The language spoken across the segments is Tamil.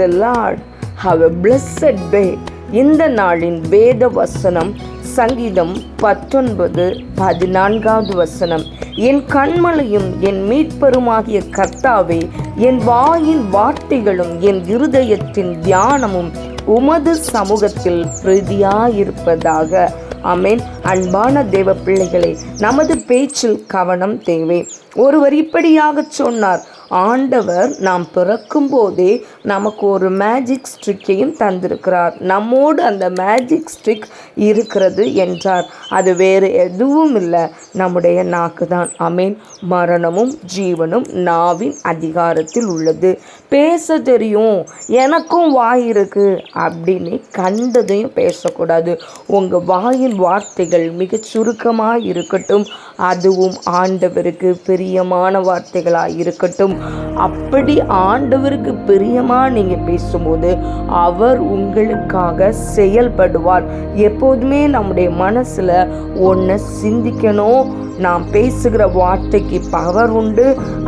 the Lord. Have a blessed day. இந்த நாளின் வேத வசனம் சங்கீதம் 19:14. என் கண்மலையும் என் மீட்பருமாகிய கர்த்தாவே, என் வாயின் வார்த்தைகளும் என் இருதயத்தின் தியானமும் உமது சமூகத்தில் பிரீதியாயிருப்பதாக. ஆமென். அன்பான தேவ பிள்ளைகளே, நமது பேச்சில் கவனம் தேவை. ஒருவர் இப்படியாக சொன்னார், ஆண்டவர் நாம் பிறக்கும் போதே நமக்கு ஒரு மேஜிக் ஸ்ட்ரிக்கையும் தந்திருக்கிறார், நம்மோடு அந்த மேஜிக் ஸ்ட்ரிக் இருக்கிறது என்றார். அது வேறு எதுவும் இல்லை, நம்முடைய நாக்கு தான். ஆமென். மரணமும் ஜீவனும் நாவின் அதிகாரத்தில் உள்ளது. பேச தெரியும், எனக்கும் வாய் இருக்கு அப்படின்னு கண்டதையும் பேசக்கூடாது. உங்கள் வாயின் வார்த்தைகள் மிகச் சுருக்கமாக இருக்கட்டும், அதுவும் ஆண்டவருக்கு பிரியமான வார்த்தைகளாக இருக்கட்டும். அப்படி ஆண்டவருக்கு பிரியமாக நீங்கள் பேசும்போது அவர் உங்களுக்காக செயல்படுவார். எப்போதுமே நம்முடைய மனசில் ஒன்று சிந்திக்கணும், நாம் பேசுகிற வார்த்தைக்கு பவர் உண்டு.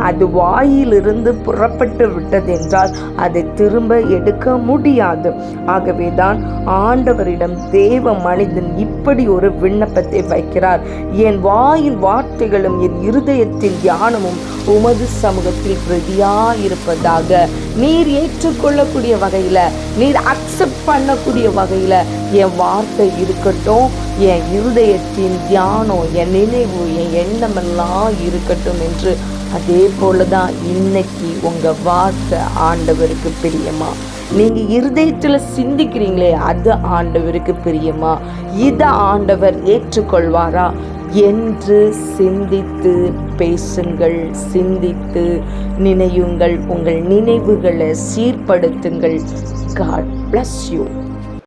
அது வாயிலிருந்து புறப்பட்டு விட்டதென்றால் அதை திரும்ப எடுக்க முடியாது. ஆகவே தான் ஆண்டவரிடம் தேவ மனிதன் இப்படி ஒரு விண்ணப்பத்தை வைக்கிறார். என் வாயின் வார்த்தைகளும் என் இருதயத்தின் தியானமும் உமது சமூகத்தில் பிரதியாயிருப்பதாக. நீர் ஏற்றுக்கொள்ளக்கூடிய வகையில், நீர் அக்செப்ட் பண்ணக்கூடிய வகையில் என் வார்த்தை இருக்கட்டும், என் இருதயத்தின் தியானம், என் நினைவு, என் எண்ணமெல்லாம் இருக்கட்டும் என்று. அதே போல தான் இன்னைக்கு உங்கள் வார்த்தை ஆண்டவருக்கு பிரியமா? நீங்கள் இருதயத்தில் சிந்திக்கிறீங்களே, அது ஆண்டவருக்கு பிரியமா? இதை ஆண்டவர் ஏற்றுக்கொள்வாரா என்று சிந்தித்து பேசுங்கள், சிந்தித்து நினையுங்கள், உங்கள் நினைவுகளை சீர்படுத்துங்கள். God bless you.